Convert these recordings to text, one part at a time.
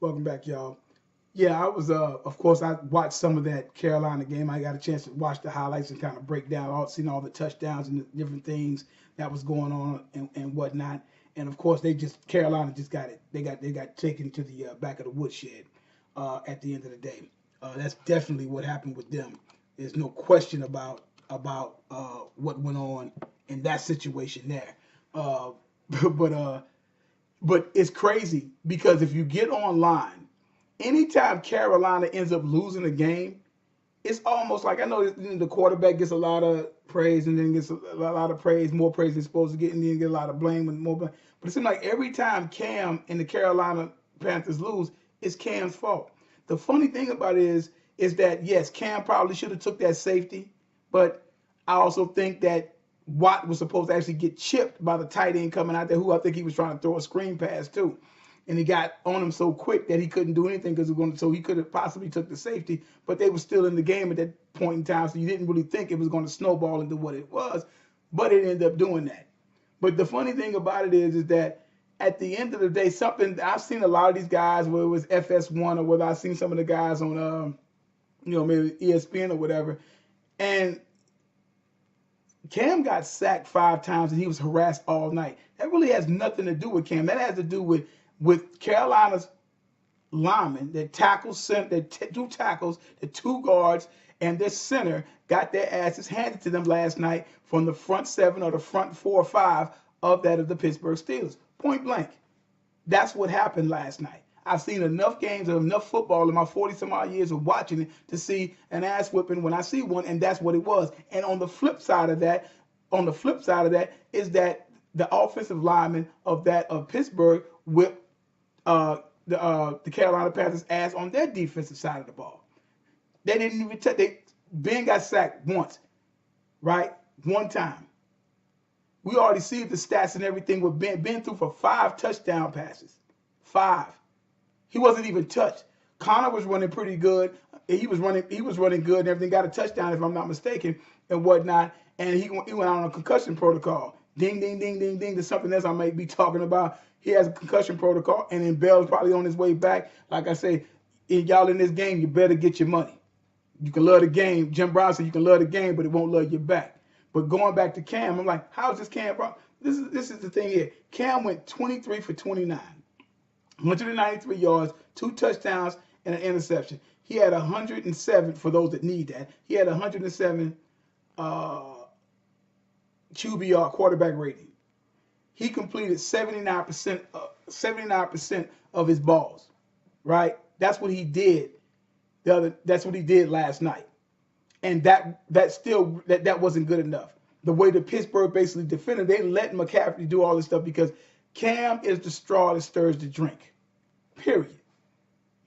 Welcome back, y'all. Yeah, I was. Of course, I watched some of that Carolina game. I got a chance to watch the highlights and kind of break down all, seen all the touchdowns and the different things that was going on and whatnot. And of course, they just Carolina just got it. They got taken to the back of the woodshed at the end of the day. That's definitely what happened with them. There's no question about what went on in that situation there. Uh, but but it's crazy because if you get online, anytime Carolina ends up losing a game, it's almost like I know the quarterback gets a lot of praise and then gets a lot of praise, more praise than he's supposed to get, and then get a lot of blame and more blame. But it seems like every time Cam and the Carolina Panthers lose, it's Cam's fault. The funny thing about it is that yes, Cam probably should have took that safety, but I also think that Watt was supposed to actually get chipped by the tight end coming out there, who I think he was trying to throw a screen pass to, and he got on him so quick that he couldn't do anything because so he could have possibly took the safety, but they were still in the game at that point in time, so you didn't really think it was going to snowball into what it was, but it ended up doing that. But the funny thing about it is that at the end of the day, something I've seen a lot of these guys, whether it was FS1 or whether I've seen some of the guys on, maybe ESPN or whatever, and Cam got sacked 5 times and he was harassed all night. That really has nothing to do with Cam. That has to do with Carolina's linemen that tackles, that do tackles, the two guards, and this center got their asses handed to them last night from the front seven or the front 4 or 5 of the Pittsburgh Steelers. Point blank. That's what happened last night. I've seen enough games of enough football in my 40 some odd years of watching it to see an ass whipping when I see one, and that's what it was. And on the flip side of that is that the offensive lineman of Pittsburgh whipped the Carolina Panthers ass on their defensive side of the ball. They didn't even touch. Ben got sacked once, right? One time. We already see the stats and everything with Ben. Ben threw for 5 touchdown passes. 5. He wasn't even touched. Connor was running pretty good. He was running good and everything. Got a touchdown if I'm not mistaken and whatnot. And he went out on a concussion protocol. Ding, ding, ding, ding, ding. There's something else I might be talking about. He has a concussion protocol, and then Bell's probably on his way back. Like I say, if y'all in this game, you better get your money. You can love the game. Jim Brown said you can love the game, but it won't love you back. But going back to Cam, I'm like, how is this Cam? This is the thing here. Cam went 23 for 29. 193 yards, 2 touchdowns, and an interception. He had 107, for those that need that. He had 107 uh, QBR, quarterback rating. He completed 79% of his balls, right? That's what he did. That's what he did last night. And that wasn't good enough. The way the Pittsburgh basically defended, they let McCaffrey do all this stuff because Cam is the straw that stirs the drink. Period.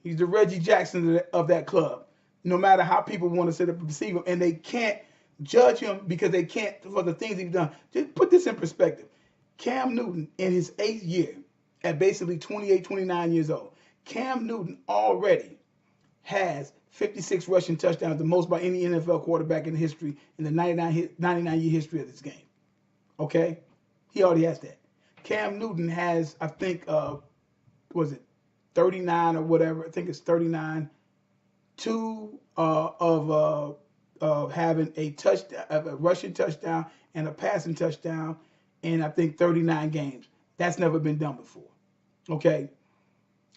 He's the Reggie Jackson of that club. No matter how people want to sit up and perceive him, and they can't judge him because they can't for the things he's done. Just put this in perspective. Cam Newton in his 8th year, at basically 28, 29 years old, Cam Newton already has 56 rushing touchdowns, the most by any NFL quarterback in history in the 99-year history of this game. Okay? He already has that. Cam Newton has, I think, was it 39 or whatever? I think it's 39. Two of having a touchdown, a rushing touchdown, and a passing touchdown in I think 39 games. That's never been done before. Okay,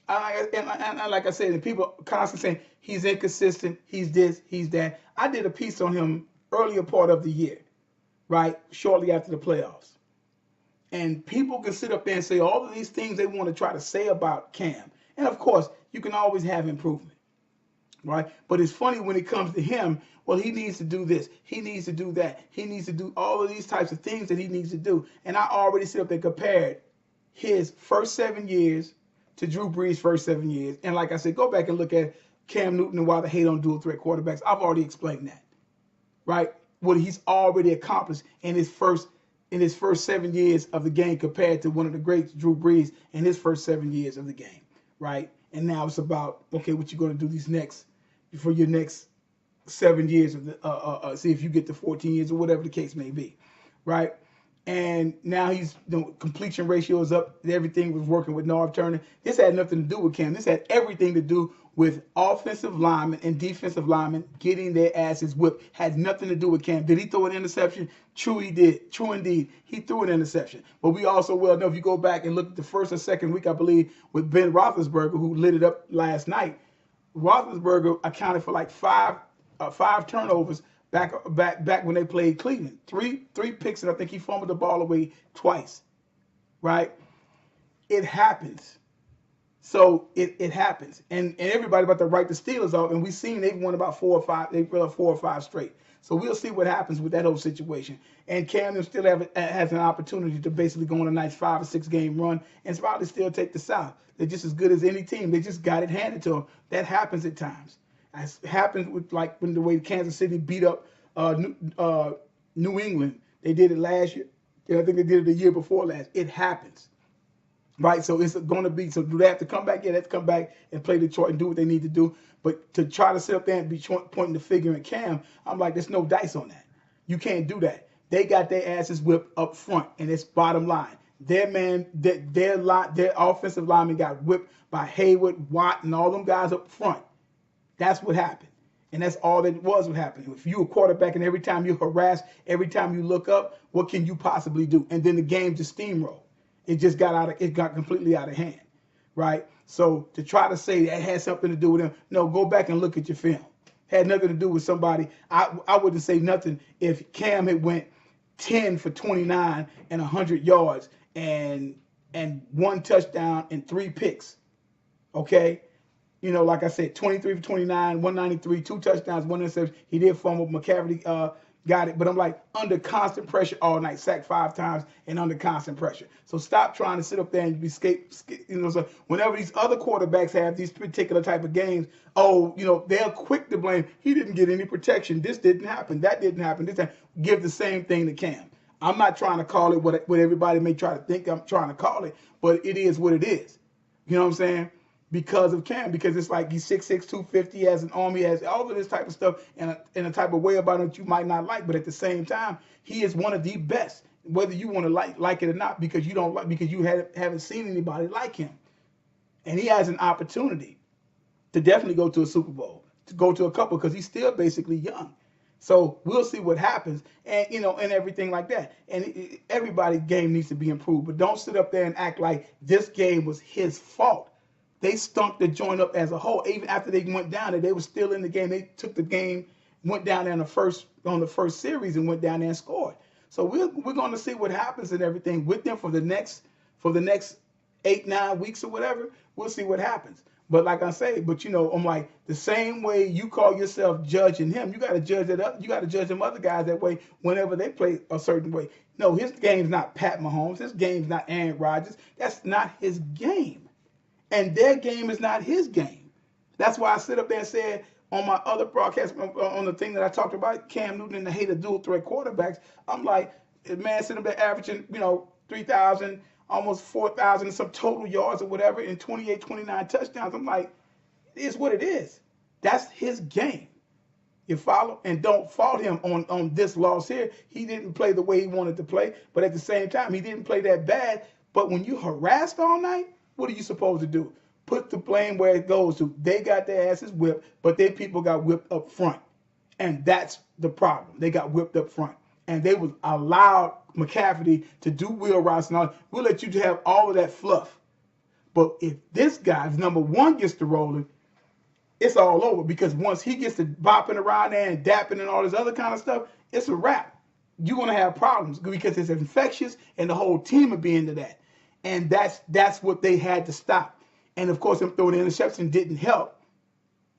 and like I said, and people constantly saying he's inconsistent, he's this, he's that. I did a piece on him earlier part of the year, right, shortly after the playoffs. And people can sit up there and say all of these things they want to try to say about Cam. And of course, you can always have improvement, right? But it's funny when it comes to him, well, he needs to do this. He needs to do that. He needs to do all of these types of things that he needs to do. And I already sit up there and compared his first 7 years to Drew Brees' first 7 years. And like I said, go back and look at Cam Newton and why they hate on dual threat quarterbacks. I've already explained that, right? What he's already accomplished in his first 7 years of the game compared to one of the greats, Drew Brees, in his first 7 years of the game, right? And now it's about, okay, what you're going to do for your next 7 years of see if you get to 14 years or whatever the case may be, right? and now he's completion ratio is up. Everything was working with Norv Turner. This had nothing to do with Cam. This had everything to do with offensive linemen and defensive linemen getting their asses whipped. Had nothing to do with Cam. Did he throw an interception? True, he did. True indeed, he threw an interception. But we also well know if you go back and look at the first or second week, I believe, with Ben Roethlisberger, who lit it up last night. Roethlisberger accounted for like five turnovers back when they played Cleveland. Three picks, and I think he fumbled the ball away twice. Right? It happens. So it happens, and everybody about to write the Steelers off, and we've seen they've won about 4 or 5 straight. So we'll see what happens with that whole situation. And Camden still has an opportunity to basically go on a nice 5 or 6 game run and probably still take the South. They're just as good as any team. They just got it handed to them. That happens at times. It happens with like when the way Kansas City beat up New England. They did it last year. I think they did it the year before last. It happens. Right, so it's going to be. So do they have to come back? Yeah, they have to come back and play Detroit and do what they need to do. But to try to sit up there and be pointing the finger at Cam, I'm like, there's no dice on that. You can't do that. They got their asses whipped up front, and it's bottom line. Their offensive lineman got whipped by Hayward, Watt, and all them guys up front. That's what happened, and that's all that was what happened. If you a quarterback and every time you harass, every time you look up, what can you possibly do? And then the game just steamrolled. It just got completely out of hand, right? So to try to say that had something to do with him, no, go back and look at your film. Had nothing to do with somebody. I wouldn't say nothing if Cam had went 10 for 29 and 100 yards and 1 touchdown and 3 picks, okay? Like I said, 23 for 29, 193, 2 touchdowns, 1 interception. He did fumble. McCaffrey got it, but I'm like under constant pressure all night, sacked 5 times and under constant pressure. So stop trying to sit up there and be so whenever these other quarterbacks have these particular type of games, they're quick to blame. He didn't get any protection. This didn't happen. That didn't happen. This happened. Give the same thing to Cam. I'm not trying to call it what everybody may try to think I'm trying to call it, but it is what it is. You know what I'm saying? Because of Cam, because it's like he's 6'6", 250, he has an arm, he has all of this type of stuff in a type of way about him that you might not like, but at the same time, he is one of the best, whether you want to like it or not, because you haven't seen anybody like him. And he has an opportunity to definitely go to a Super Bowl, to go to a couple, because he's still basically young. So we'll see what happens, and and everything like that. And everybody's game needs to be improved, but don't sit up there and act like this game was his fault. They stunk the joint up as a whole. Even after they went down there, they were still in the game. They took the game, went down there on the first series, and went down there and scored. So we're going to see what happens and everything with them for the next 8-9 weeks or whatever. We'll see what happens. But like I say, I'm like the same way you call yourself judging him, you got to judge that. You got to judge them other guys that way whenever they play a certain way. No, his game's not Pat Mahomes. His game's not Aaron Rodgers. That's not his game. And their game is not his game. That's why I sit up there and said on my other broadcast, on the thing that I talked about, Cam Newton and the hate of dual threat quarterbacks, I'm like, man, sitting up there averaging, 3,000, almost 4,000 and some total yards or whatever, and 28, 29 touchdowns. I'm like, it is what it is. That's his game. You follow? And don't fault him on this loss here. He didn't play the way he wanted to play, but at the same time, he didn't play that bad. But when you harassed all night, what are you supposed to do? Put the blame where it goes to. They got their asses whipped, but their people got whipped up front. And that's the problem. They got whipped up front. And they was allowed McCaffrey to do wheel routes and all. We'll let you have all of that fluff. But if this guy's number one gets to rolling, it's all over. Because once he gets to bopping around there and dapping and all this other kind of stuff, it's a wrap. You're going to have problems because it's infectious and the whole team will be into that. And that's what they had to stop. And, of course, them throwing the interception didn't help.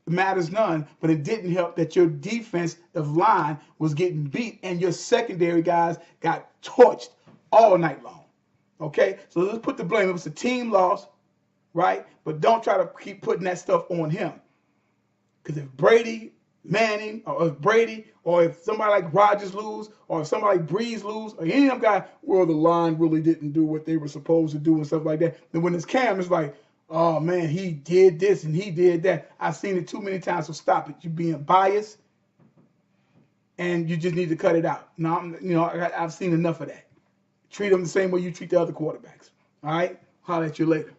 It matters none, but it didn't help that your defensive line was getting beat and your secondary guys got torched all night long. Okay? So let's put the blame. It was a team loss, right? But don't try to keep putting that stuff on him. Because if Brady, Manning, or if somebody like Rodgers lose, or if somebody like Breeze lose, or any of them guys, well, the line really didn't do what they were supposed to do and stuff like that. Then when it's Cam, it's like, oh man, he did this and he did that. I've seen it too many times, so stop it. You're being biased, and you just need to cut it out. Now, I've seen enough of that. Treat them the same way you treat the other quarterbacks. All right? Holler at you later.